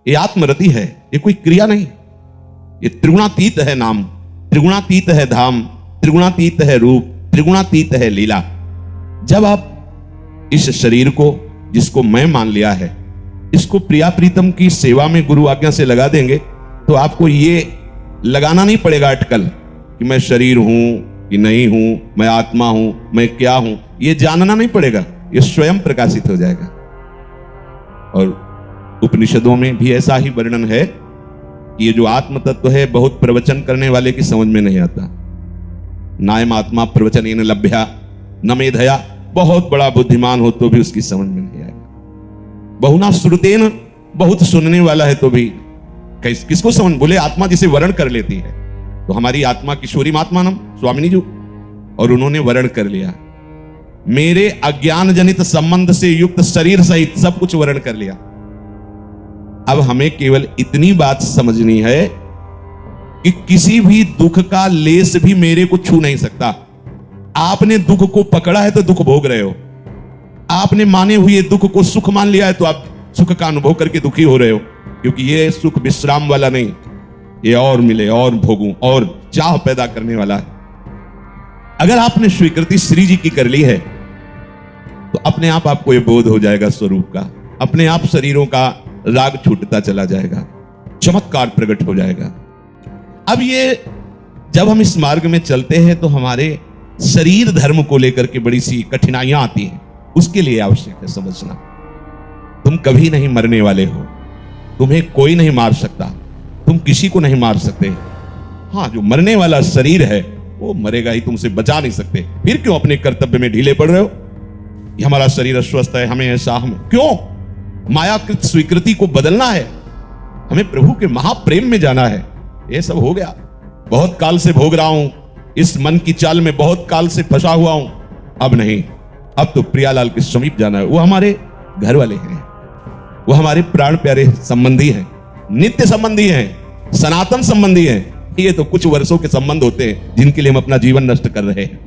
ये आत्मरति है, ये कोई क्रिया नहीं। ये त्रिगुणातीत है नाम, त्रिगुणातीत है धाम, त्रिगुणातीत है रूप, त्रिगुणातीत है लीला। जब आप इस शरीर को, जिसको मैं मान लिया है, इसको प्रिया प्रीतम की सेवा में गुरु आज्ञा से लगा देंगे तो आपको ये लगाना नहीं पड़ेगा अटकल कि मैं शरीर हूं कि नहीं हूं, मैं आत्मा हूं, मैं क्या हूं, ये जानना नहीं पड़ेगा। ये स्वयं प्रकाशित हो जाएगा। और उपनिषदों में भी ऐसा ही वर्णन है कि ये जो आत्म तत्व है बहुत प्रवचन करने वाले की समझ में नहीं आता। नायम आत्मा प्रवचनेन लभ्या न मेधया, बहुत बड़ा बुद्धिमान हो तो भी उसकी समझ में नहीं आएगा। बहुना श्रुतेन, बहुत सुनने वाला है तो भी किसको समझ, बोले आत्मा जिसे वर्ण कर लेती है। तो हमारी आत्मा किशोरी महात्मानम स्वामिनी जी, और उन्होंने वर्ण कर लिया। मेरे अज्ञान जनित संबंध से युक्त शरीर सहित सब कुछ वर्ण कर लिया। अब हमें केवल इतनी बात समझनी है कि किसी भी दुख का लेस भी मेरे को छू नहीं सकता। आपने दुख को पकड़ा है तो दुख भोग रहे हो, आपने माने हुए दुख को सुख मान लिया है तो आप सुख का अनुभव करके दुखी हो रहे हो, क्योंकि ये सुख विश्राम वाला नहीं, ये और मिले और भोगूं और चाह पैदा करने वाला है। अगर आपने स्वीकृति श्री जी की कर ली है तो अपने आप आपको ये बोध हो जाएगा स्वरूप का, अपने आप शरीरों का राग छूटता चला जाएगा, चमत्कार प्रकट हो जाएगा। अब ये जब हम इस मार्ग में चलते हैं तो हमारे शरीर धर्म को लेकर के बड़ी सी कठिनाइयां आती हैं। उसके लिए आवश्यक है समझना, तुम कभी नहीं मरने वाले हो, तुम्हें कोई नहीं मार सकता, तुम किसी को नहीं मार सकते। हाँ, जो मरने वाला शरीर है वो मरेगा ही, तुमसे बचा नहीं सकते। फिर क्यों अपने कर्तव्य में ढीले पड़ रहे हो? ये हमारा शरीर अस्वस्थ है, हमें ऐसा, हम क्यों? मायाकृत स्वीकृति को बदलना है, हमें प्रभु के महाप्रेम में जाना है। ये सब हो गया, बहुत काल से भोग रहा हूं, इस मन की चाल में बहुत काल से फंसा हुआ हूं। अब नहीं, अब तो प्रियालाल के समीप जाना है। वो हमारे घर वाले हैं, वो हमारे प्राण प्यारे संबंधी हैं, नित्य संबंधी हैं, सनातन संबंधी हैं। ये तो कुछ वर्षों के संबंध होते हैं जिनके लिए हम अपना जीवन नष्ट कर रहे हैं।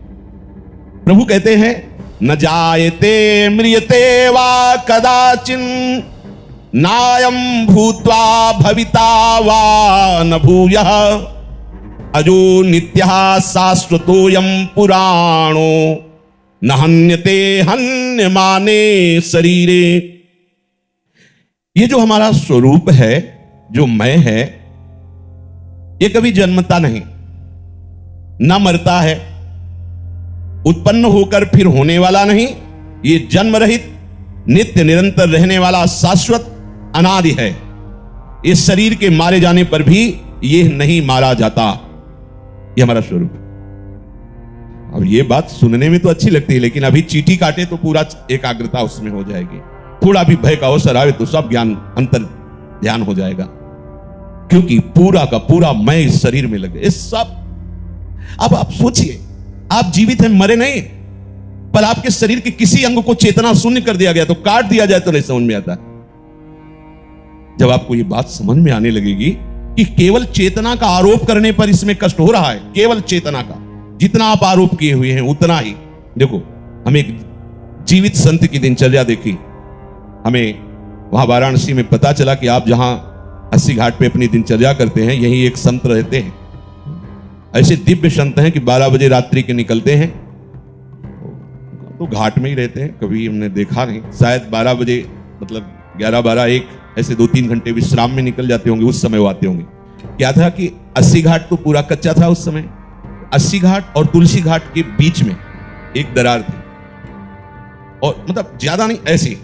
प्रभु कहते हैं न जायते म्रियते वा कदाचिन नायम भूत्वा भविता वा न भूयः अजो नित्यः शाश्वतोयम पुराणो न हन्यते हन्यमाने शरीरे। ये जो हमारा स्वरूप है, जो मैं है, ये कभी जन्मता नहीं, न मरता है, उत्पन्न होकर फिर होने वाला नहीं। ये जन्म रहित, नित्य निरंतर रहने वाला शाश्वत अनादि है। इस शरीर के मारे जाने पर भी ये नहीं मारा जाता। ये हमारा स्वरूप। अब ये बात सुनने में तो अच्छी लगती है, लेकिन अभी चींटी काटे तो पूरा एकाग्रता उसमें हो जाएगी। थोड़ा भी भय का अवसर आवे तो सब ज्ञान अंतर ध्यान हो जाएगा, क्योंकि पूरा का पूरा मैं इस शरीर में लगे। इस सब, अब आप सोचिए, आप जीवित हैं, मरे नहीं, पर आपके शरीर के किसी अंग को चेतना शून्य कर दिया गया तो काट दिया जाए तो नहीं समझ में आता। जब आपको ये बात समझ में आने लगेगी कि केवल चेतना का आरोप करने पर इसमें कष्ट हो रहा है, केवल चेतना का, जितना आप आरोप किए हुए हैं उतना ही। देखो, हमें एक जीवित संत की दिनचर्या देखी, हमें वहां वाराणसी में पता चला कि आप जहां 80 घाट पे अपनी दिनचर्या करते हैं, यही एक संत रहते हैं। ऐसे दिव्य संत हैं कि 12 बजे रात्रि के निकलते हैं तो घाट में ही रहते हैं। कभी हमने देखा नहीं, शायद 12 बजे मतलब 11, 12, 1 ऐसे 2-3 घंटे विश्राम में निकल जाते होंगे। उस समय वो आते होंगे। क्या था कि 80 घाट तो पूरा कच्चा था उस समय। 80 घाट और तुलसी घाट के बीच में एक दरार थी, और मतलब ज्यादा नहीं ऐसी,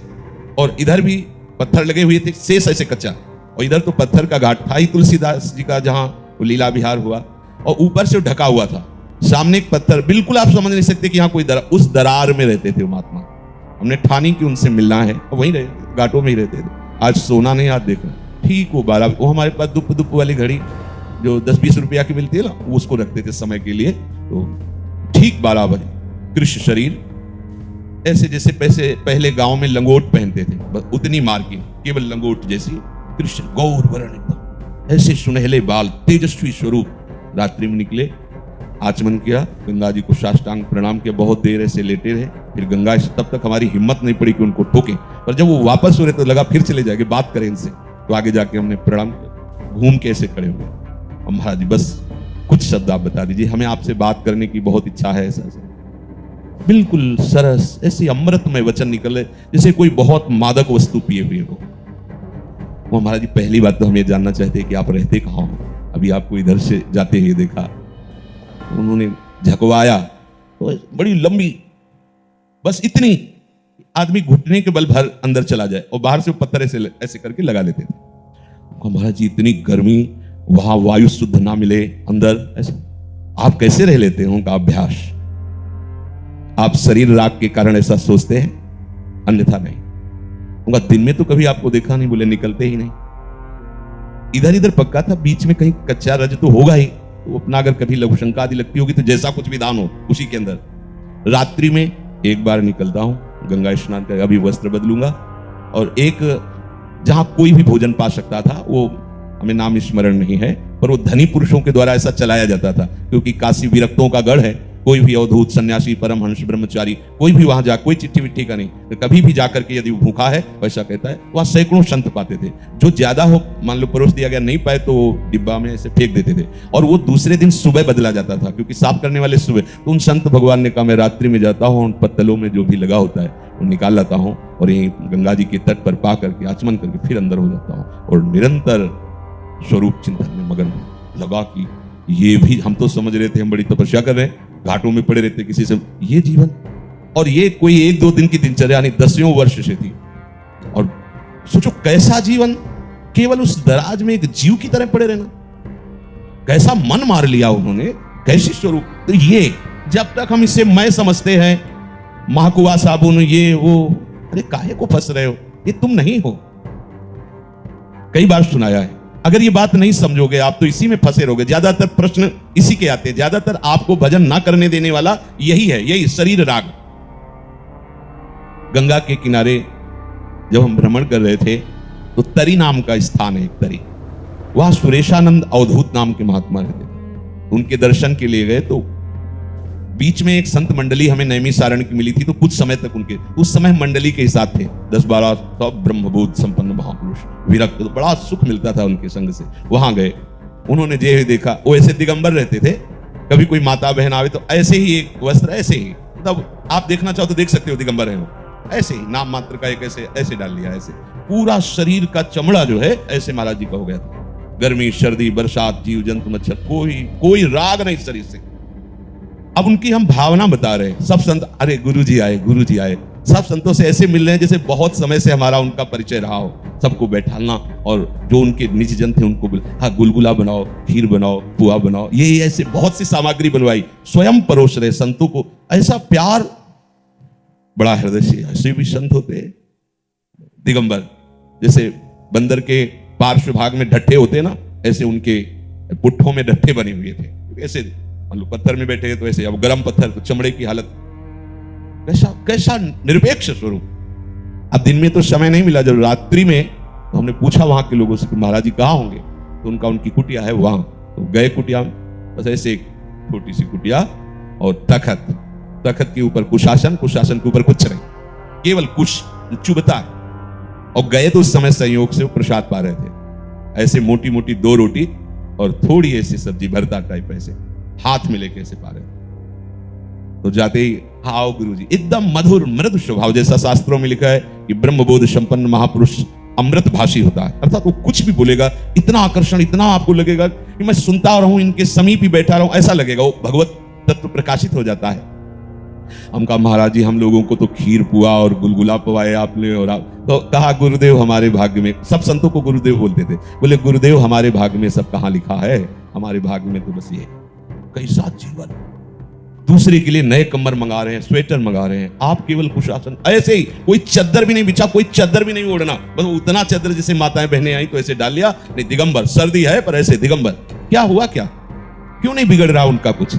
और इधर भी पत्थर लगे हुए थे, शेष ऐसे कच्चा, और इधर तो पत्थर का घाट था ही तुलसीदास जी का जहां वो लीला विहार हुआ, और ऊपर से ढका हुआ था। सामने एक पत्थर, बिल्कुल आप समझ नहीं सकते कि यहाँ कोई दरार, उस दरार में रहते थे महात्मा। हमने ठानी कि उनसे मिलना है, वहीं रहे, घाटों में ही रहते थे। आज सोना नहीं, आज देखो ठीक वो 12, वो हमारे पास दुप वाली घड़ी जो 10-20 रुपया की मिलती है ना, वो उसको रखते थे समय के लिए। तो ठीक 12 बजे कृष्ण शरीर ऐसे, जैसे पहले गांव में लंगोट पहनते थे, बस उतनी मार्किंग, केवल लंगोट जैसी, कृष्ण गौर वर्ण एकदम, ऐसे सुनहले बाल, तेजस्वी स्वरूप। रात्रि में निकले, आचमन किया, गंगा जी को साष्टांग प्रणाम किया, बहुत देर ऐसे लेटे रहे। फिर गंगा से तब तक हमारी हिम्मत नहीं पड़ी कि उनको ठोके, पर जब वो वापस हो रहे तो लगा फिर चले जाएंगे, बात करें इनसे। तो आगे जाके हमने प्रणाम किया, घूम के ऐसे खड़े हुए। और महाराज जी बस कुछ शब्द आप बता दीजिए, हमें आपसे बात करने की बहुत इच्छा है। ऐसा बिल्कुल सरस ऐसे अमृतमय वचन निकले जैसे कोई बहुत मादक वस्तु पिए हुए हो। वो महाराज जी पहली बात तो हम ये जानना चाहते हैं कि आप रहते कहाँ हो, अभी आपको इधर से जाते हुए देखा। उन्होंने झकवाया तो बड़ी लंबी, बस इतनी आदमी घुटने के बल भर अंदर चला जाए और बाहर से पत्थर ऐसे करके लगा लेते थे। महाराज जी इतनी गर्मी, वहां वायु शुद्ध ना मिले अंदर, ऐसा आप कैसे रह लेते हो? उनका अभ्यास, आप शरीर राग के कारण ऐसा सोचते हैं, अन्यथा नहीं। उनका दिन में तो कभी आपको देखा नहीं, बोले निकलते ही नहीं, इधर इधर पक्का था, बीच में कहीं कच्चा रज तो होगा ही, तो अपना अगर कभी लघु शंका आदि लगती होगी तो जैसा कुछ विधान हो उसी के अंदर। रात्रि में एक बार निकलता हूं, गंगा स्नान कर अभी वस्त्र बदलूंगा, और एक जहां कोई भी भोजन पा सकता था, वो हमें नाम स्मरण नहीं है, पर वो धनी पुरुषों के द्वारा ऐसा चलाया जाता था, क्योंकि काशी विरक्तों का गढ़ है। कोई भी अवधूत सन्यासी परमहंस ब्रह्मचारी कोई भी वहां जा, कोई चिट्ठी विट्ठी का नहीं, तो कभी भी जाकर के यदि भूखा है वैसा कहता है, वहां सैकड़ों संत पाते थे। जो ज्यादा हो मान लो परोस दिया गया, नहीं पाए तो डिब्बा में ऐसे फेंक देते थे, और वो दूसरे दिन सुबह बदला जाता था, क्योंकि साफ करने वाले सुबह। तो उन संत भगवान ने कहा मैं रात्रि में जाता हूँ, उन पत्तलों में जो भी लगा होता है वो निकाल लाता हूँ, और यही गंगा जी के तट पर पा करके आचमन करके फिर अंदर हो जाता हूँ, और निरंतर स्वरूप चिंतन में मगन लगा। कि ये भी हम तो समझ रहे थे हम बड़ी तपस्या कर रहे हैं, घाटों में पड़े रहते किसी से, ये जीवन, और ये कोई एक दो दिन की दिनचर्या नहीं, 10वें वर्ष से थी। और सोचो कैसा जीवन, केवल उस दराज में एक जीव की तरह पड़े रहना, कैसा मन मार लिया उन्होंने, कैसी स्वरूप। तो ये जब तक हम इसे मैं समझते हैं, महकुआ साबुन ये वो, अरे काहे को फंस रहे हो, ये तुम नहीं हो। कई बार सुनाया है, अगर ये बात नहीं समझोगे आप तो इसी में फंसे रहोगे। ज्यादातर प्रश्न इसी के आते हैं, ज्यादातर आपको भजन ना करने देने वाला यही है, यही शरीर राग। गंगा के किनारे जब हम भ्रमण कर रहे थे तो तरी नाम का स्थान है, एक तरी, वहां सुरेशानंद अवधूत नाम के महात्मा रहते थे। उनके दर्शन के लिए गए तो बीच में एक संत मंडली हमें नैमी सारण की मिली थी, तो कुछ समय तक उनके, उस समय मंडली के साथ थे 10-12 सब ब्रह्मबोध संपन्न महापुरुष विरक्त, तो बड़ा सुख मिलता था उनके संग से। वहां गए, उन्होंने जे देखा, वो ऐसे दिगंबर रहते थे, कभी कोई माता बहन आवे तो ऐसे ही एक वस्त्र ऐसे ही, तब आप देखना चाहो तो देख सकते हो, दिगंबर है वो, ऐसे ही नाम मात्र का एक ऐसे डाल लिया, ऐसे पूरा शरीर का चमड़ा जो है ऐसे महाराज जी का हो गया था। गर्मी सर्दी बरसात जीव जंतु मच्छर कोई राग नहीं शरीर से। अब उनकी हम भावना बता रहे हैं, सब संत अरे गुरुजी आए, सब संतों से ऐसे मिल रहे हैं जैसे बहुत समय से हमारा उनका परिचय रहा हो। सबको बैठाना, और जो उनके निज जन थे उनको हाँ गुलगुला बनाओ, खीर बनाओ, पुआ बनाओ, ये ऐसे बहुत सी सामग्री बनवाई, स्वयं परोस रहे संतों को। ऐसा प्यार, बड़ा हृदय से। ऐसे भी संत होते दिगंबर, जैसे बंदर के पार्श्व भाग में ढट्ठे होते ना, ऐसे उनके पुट्ठों में ढट्ठे बने हुए थे, ऐसे पत्थर में बैठे तो ऐसे, अब गर्म पत्थर तो चमड़े की हालत, कैसा निरपेक्ष स्वरूप। अब दिन में तो समय नहीं मिला, जब रात्रि में तो हमने पूछा वहां के लोगों से कि महाराज जी कहाँ होंगे, तो उनकी कुटिया है वहां। तो गए कुटिया में, बस ऐसे एक छोटी सी कुटिया और तखत के ऊपर कुशासन के ऊपर कुछ नहीं, केवल कुश चुभता है। और गए तो उस समय संयोग से वो प्रसाद पा रहे थे, ऐसे मोटी मोटी 2 रोटी और थोड़ी ऐसी सब्जी भरता टाइप ऐसे हाथ में लेके ऐसे पा रहे थे। तो जाते ही आओ गुरुजी, एकदम मधुर मृदु स्वभाव, जैसा शास्त्रों में लिखा है कि ब्रह्मबोध संपन्न महापुरुष अमृत भाषी होता है, अर्थात वो कुछ भी बोलेगा इतना आकर्षण, इतना आपको लगेगा कि मैं सुनता रहूं, इनके समीप ही बैठा रहूं, ऐसा लगेगा, वो भगवत तत्व प्रकाशित हो जाता है। हम कहा महाराज जी हम लोगों को तो खीर पुआ और गुलगुला पवाए आपने, और आप तो कहा गुरुदेव हमारे भाग्य में, सब संतों को गुरुदेव बोलते थे, बोले गुरुदेव हमारे भाग्य में सब कहां लिखा है, हमारे भाग्य में तो बस ये कैसा जीवन। दूसरे के लिए नए कम्बल मंगा रहे हैं, स्वेटर मंगा रहे हैं, आप केवल कुशासन, ऐसे ही कोई चद्दर भी नहीं बिछा, कोई चद्दर भी नहीं ओढ़ना, बस उतना चद्दर जैसे माताएं बहनें आई तो ऐसे डाल लिया, नहीं दिगंबर, सर्दी है पर ऐसे दिगंबर। क्या हुआ, क्या क्यों नहीं बिगड़ रहा उनका कुछ?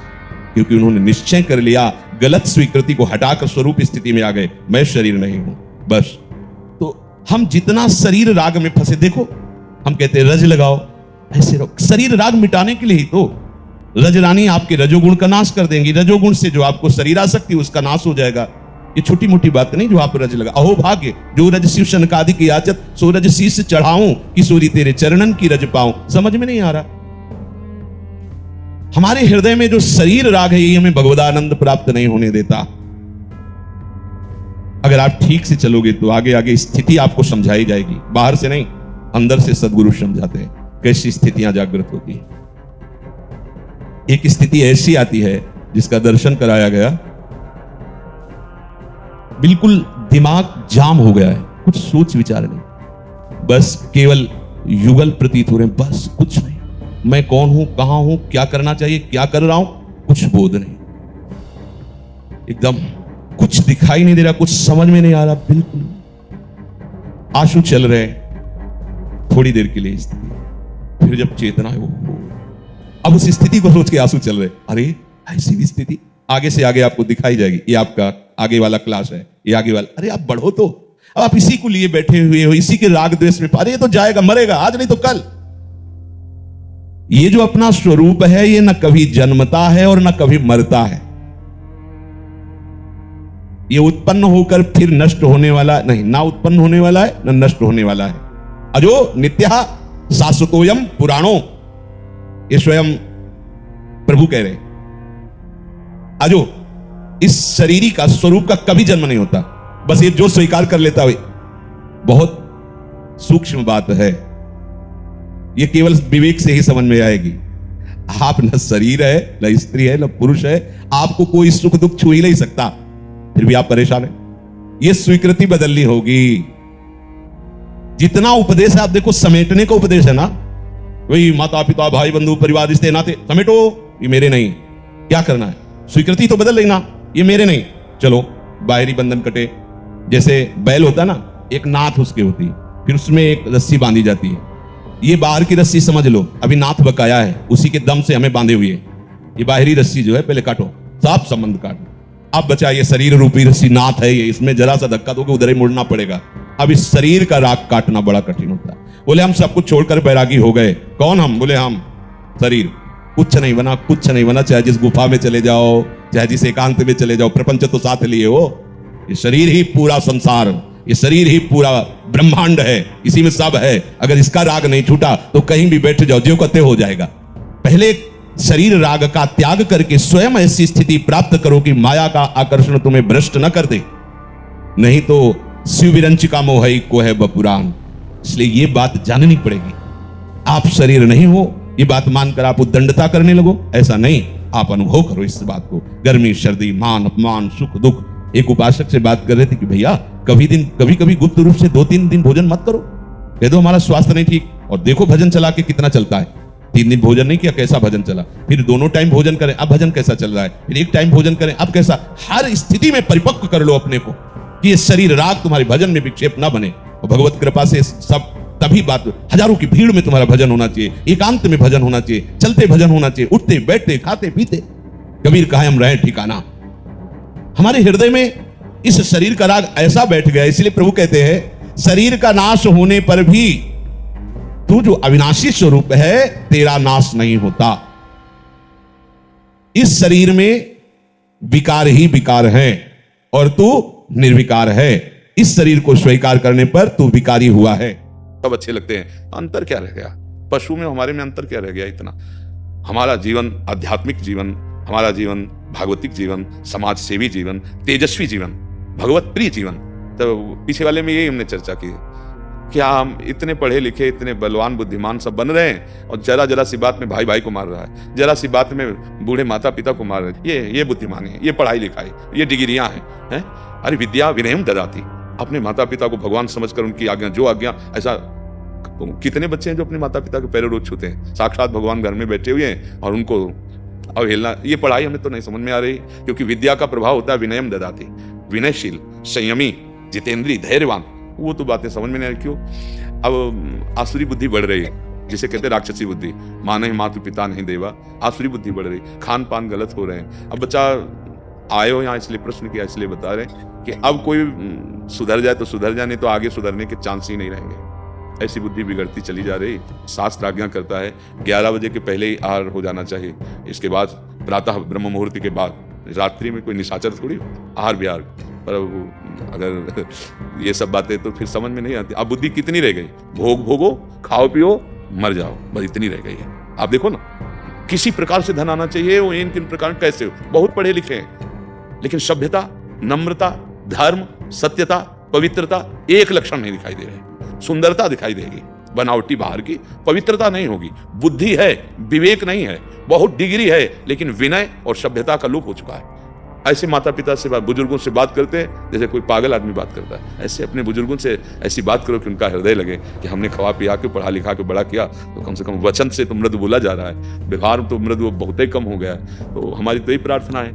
क्योंकि उन्होंने निश्चय कर लिया, गलत स्वीकृति को हटाकर स्वरूप स्थिति में आ गए, मैं शरीर नहीं हूं बस। तो हम जितना शरीर राग में फंसे, देखो हम कहते हैं रज लगाओ, ऐसे रहो, शरीर राग मिटाने के लिए ही तो। रज रानी आपके रजोगुण का नाश कर देंगी, रजोगुण से जो आपको शरीर आसक्ति उसका नाश हो जाएगा। ये छोटी मोटी बात नहीं जो आप रज लगा। अहो भाग्य जो रज शिव शनकादि की याचत, सो रज शीश चढ़ाऊं, किशोरी तेरे चरणन की रज पाऊं। समझ में नहीं आ रहा। हमारे हृदय में जो शरीर राग है, ये हमें भगवदानंद प्राप्त नहीं होने देता। अगर आप ठीक से चलोगे तो आगे आगे स्थिति आपको समझाई जाएगी, बाहर से नहीं, अंदर से सदगुरु समझाते हैं कैसी स्थितियां जागृत होती है। एक स्थिति ऐसी आती है जिसका दर्शन कराया गया, बिल्कुल दिमाग जाम हो गया है, कुछ सोच विचार नहीं, बस केवल युगल प्रतीत हो रहे हैं, बस कुछ नहीं। मैं कौन हूं, कहां हूं, क्या करना चाहिए, क्या कर रहा हूं, कुछ बोध नहीं, एकदम कुछ दिखाई नहीं दे रहा, कुछ समझ में नहीं आ रहा, बिल्कुल आंसू चल रहे थोड़ी देर के लिए स्थिति, फिर जब चेतना है वो, अब उस स्थिति को सोच के आंसू चल रहे, अरे ऐसी भी स्थिति आगे से आगे आपको दिखाई जाएगी। ये आपका आगे वाला क्लास है, ये आगे वाला, अरे आप बढ़ो तो, अब आप इसी को लिए बैठे हुए हो, इसी के राग द्वेष में, अरे ये तो जाएगा, मरेगा, आज नहीं तो कल। ये जो अपना स्वरूप है, ये न कभी जन्मता है और न कभी मरता है। ये उत्पन्न होकर फिर नष्ट होने वाला नहीं, ना उत्पन्न होने वाला है न नष्ट होने वाला है। अजो नित्यः शाश्वतोयम पुराणो, ये स्वयं प्रभु कह रहे। अजो, इस शरीरी का स्वरूप का कभी जन्म नहीं होता, बस ये जो स्वीकार कर लेता है, बहुत सूक्ष्म बात है, ये केवल विवेक से ही समझ में आएगी। आप न शरीर है, न स्त्री है, न पुरुष है, आपको कोई सुख दुख छू ही नहीं सकता, फिर भी आप परेशान हैं। ये स्वीकृति बदलनी होगी। जितना उपदेश है, आप देखो समेटने का उपदेश है ना, वही माता पिता भाई बंधु परिवार रिश्ते नाते समेटो, ये मेरे नहीं, क्या करना है, स्वीकृति तो बदल लेना, ये मेरे नहीं, चलो बाहरी बंधन कटे। जैसे बैल होता है ना, एक नाथ उसके होती है, फिर उसमें एक रस्सी बांधी जाती है, ये बाहर की रस्सी समझ लो, अभी नाथ बकाया है, उसी के दम से हमें बांधे हुए, ये बाहरी रस्सी जो है पहले काटो, साफ संबंध काटो। अब बचा ये शरीर रूपी रस्सी, नाथ है ये, इसमें जरा सा धक्का दोगे उधर ही मुड़ना पड़ेगा। अब इस शरीर का राग काटना बड़ा कठिन होता है। बोले हम सब कुछ छोड़कर बैरागी हो गए, कौन हम? बोले हम शरीर, कुछ नहीं बना, कुछ नहीं बना, चाहे जिस गुफा में चले जाओ, चाहे जिस एकांत में चले जाओ, प्रपंच तो साथ लिए हो, ये शरीर ही पूरा संसार, ये शरीर ही पूरा ब्रह्मांड है, इसी में सब है। अगर इसका राग नहीं छूटा तो कहीं भी बैठ जाओ, ज्यों कते हो जाएगा। पहले शरीर राग का त्याग करके स्वयं ऐसी स्थिति प्राप्त करो कि माया का आकर्षण तुम्हें भ्रष्ट न कर दे, नहीं तो शिव विरंचिका मोहई को है बपुरान। इसलिए ये बात जाननी पड़ेगी। आप शरीर नहीं हो, ये बात मानकर आप उद्दंडता करने लगो, ऐसा नहीं, आप अनुभव करो इस बात को। गर्मी सर्दी, मान अपमान, सुख दुख। एक उपासक से बात कर रहे थे कि भैया कभी कभी गुप्त रूप से 2-3 दिन भोजन मत करो, कह दो हमारा स्वास्थ्य नहीं ठीक, और देखो भजन चला के कितना चलता है। 3 दिन भोजन नहीं किया, कैसा भजन चला, फिर दोनों टाइम भोजन करें, अब भजन कैसा चल रहा है, फिर एक टाइम भोजन करें, अब कैसा। हर स्थिति में परिपक्व कर लो अपने को कि ये शरीर राग तुम्हारे भजन में विक्षेप ना बने। और भगवत कृपा से सब तभी बात, हजारों की भीड़ में तुम्हारा भजन होना चाहिए, एकांत में भजन होना चाहिए, चलते भजन होना चाहिए, उठते बैठते खाते पीते। कबीर कहा हम रहे ठिकाना। हमारे हृदय में इस शरीर का राग ऐसा बैठ गया, इसलिए प्रभु कहते हैं शरीर का नाश होने पर भी तू जो अविनाशी स्वरूप है तेरा नाश नहीं होता। इस शरीर में विकार ही विकार है और तू निर्विकार है। इस शरीर को स्वीकार करने पर तू विकारी हुआ है। सब अच्छे लगते हैं, अंतर क्या रह गया? पशु में हमारे में अंतर क्या रह गया? इतना हमारा जीवन आध्यात्मिक जीवन, हमारा जीवन भागवतिक जीवन, समाज सेवी जीवन, तेजस्वी जीवन, भगवत प्रिय जीवन। तो पीछे वाले में यही हमने चर्चा की कि हम इतने पढ़े लिखे, इतने बलवान बुद्धिमान सब बन रहे हैं और जरा सी बात में भाई भाई को मार रहा है, जरा सी बात में बूढ़े माता पिता को मार रहे हैं। ये बुद्धिमानी है, ये पढ़ाई लिखाई, ये डिग्रियां हैं। अरे विद्या विनयम ददाति। अपने माता पिता को भगवान समझकर उनकी आज्ञा, जो आज्ञा, ऐसा कितने बच्चे हैं जो अपने माता पिता के पैरों रोज छूते हैं, साक्षात भगवान घर में बैठे हुए हैं और उनको अवहेलना। ये पढ़ाई हमें तो नहीं समझ में आ रही, क्योंकि विद्या का प्रभाव होता है विनयम ददाति, विनयशील, संयमी, जितेंद्रीय, धैर्यवान। वो तो बातें समझ में नहीं आ रही। क्यों? अब आसुरी बुद्धि बढ़ रही है, जिसे कहते हैं राक्षसी बुद्धि। माँ नहीं मातु पिता नहीं देवा, आसुरी बुद्धि बढ़ रही, खान पान गलत हो रहे हैं। अब बच्चा आए हो यहाँ इसलिए प्रश्न किया, इसलिए बता रहे हैं कि अब कोई सुधर जाए तो सुधर जाए, नहीं तो आगे सुधरने के चांस ही नहीं रहेंगे। ऐसी बुद्धि बिगड़ती चली जा रही। शास्त्र आज्ञा करता है 11 बजे के पहले ही आहार हो जाना चाहिए, इसके बाद प्रातः ब्रह्म मुहूर्त के बाद। रात्रि में कोई निशाचर थोड़ी आहार विहार। पर अगर ये सब बातें तो फिर समझ में नहीं आती। अब बुद्धि कितनी रह गई? भोग भोगो, खाओ पियो, मर जाओ, बस इतनी रह गई है। आप देखो ना, किसी प्रकार से धन आना चाहिए, वो इन किन प्रकार कैसे हो, बहुत पढ़े लिखे हैं, लेकिन सभ्यता, नम्रता, धर्म, सत्यता, पवित्रता एक लक्षण नहीं दिखाई दे रहे। सुंदरता दिखाई देगी, बनावटी बाहर की, पवित्रता नहीं होगी। बुद्धि है, विवेक नहीं है, बहुत डिग्री है, लेकिन विनय और सभ्यता का लोप हो चुका है। ऐसे माता पिता से बुजुर्गों से बात करते हैं जैसे कोई पागल आदमी बात करता है। ऐसे अपने बुजुर्गों से ऐसी बात करो कि उनका हृदय लगे कि हमने खवा पिया के, पढ़ा लिखा के बड़ा किया, तो कम से कम वचन से तो मृदु बोला जा रहा है, व्यवहार तो मृदु बहुत ही कम हो गया है। तो हमारी तो यही प्रार्थना है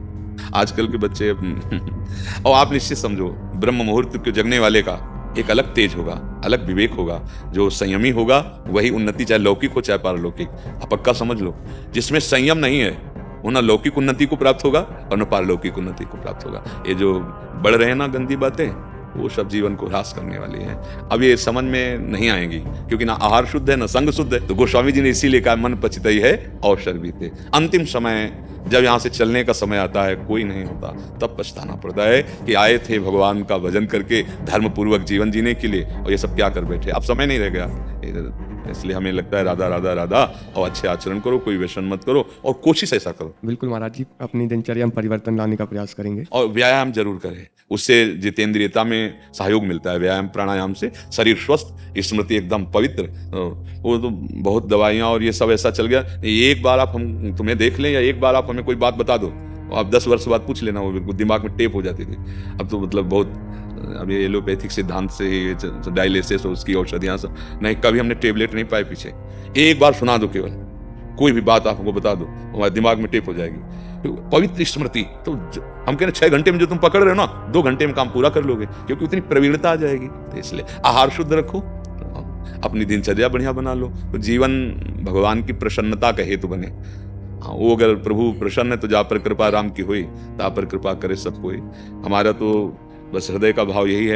आजकल के बच्चे और आप निश्चित समझो, ब्रह्म मुहूर्त के जगने वाले का एक अलग तेज होगा, अलग विवेक होगा। जो संयमी होगा वही उन्नति, चाहे लौकिक हो चाहे पारलौकिक। आप पक्का समझ लो, जिसमें संयम नहीं है वो ना लौकिक उन्नति को प्राप्त होगा और न पारलौकिक उन्नति को प्राप्त होगा। ये जो बढ़ रहे हैं ना गंदी बातें, वो सब जीवन को ह्रास करने वाली है। अब ये समझ में नहीं आएंगी, क्योंकि ना आहार शुद्ध है ना संग शुद्ध है। तो गोस्वामी जी ने इसीलिए कहा मन पचितई है अवसर बीते। अंतिम समय जब यहाँ से चलने का समय आता है, कोई नहीं होता, तब पछताना पड़ता है कि आए थे भगवान का भजन करके धर्म पूर्वक जीवन जीने के लिए, और ये सब क्या कर बैठे। अब समय नहीं रह गया। इसलिए हमें लगता है राधा राधा राधा, और अच्छे आचरण करो, कोई व्यसन मत करो, और कोशिश ऐसा करो। बिल्कुल महाराज जी, अपनी दिनचर्या में परिवर्तन लाने का प्रयास करेंगे। और व्यायाम जरूर करें, उससे जितेंद्रियता में सहयोग मिलता है। व्यायाम प्राणायाम से शरीर स्वस्थ, स्मृति एकदम पवित्र। वो तो बहुत दवाइयाँ और ये सब ऐसा चल गया। एक बार आप हम तुम्हें देख लें या एक बार आप हमें कोई बात बता दो, आप 10 वर्ष बाद पूछ लेना, वो दिमाग में टेप हो जाती थी। अब तो मतलब बहुत, अब ये एलोपैथिक सिद्धांत से डायलिसिस और उसकी औषधियाँ सब नहीं, कभी हमने टेबलेट नहीं पाए पीछे। एक बार सुना दो, केवल कोई भी बात आप हमको बता दो, हमारे दिमाग में टेप हो जाएगी। तो पवित्र स्मृति तो हम कह रहे 6 घंटे में जो तुम पकड़ रहे हो ना, 2 घंटे में काम पूरा कर लोगे, क्योंकि उतनी प्रवीणता आ जाएगी। तो इसलिए आहार शुद्ध रखो, अपनी दिनचर्या बढ़िया बना लो, तो जीवन भगवान की प्रसन्नता का हेतु बने। वो अगर प्रभु प्रसन्न है तो जा पर कृपा राम की हुई, ता पर कृपा करे सब कोई। हमारा तो बस हृदय का भाव यही है।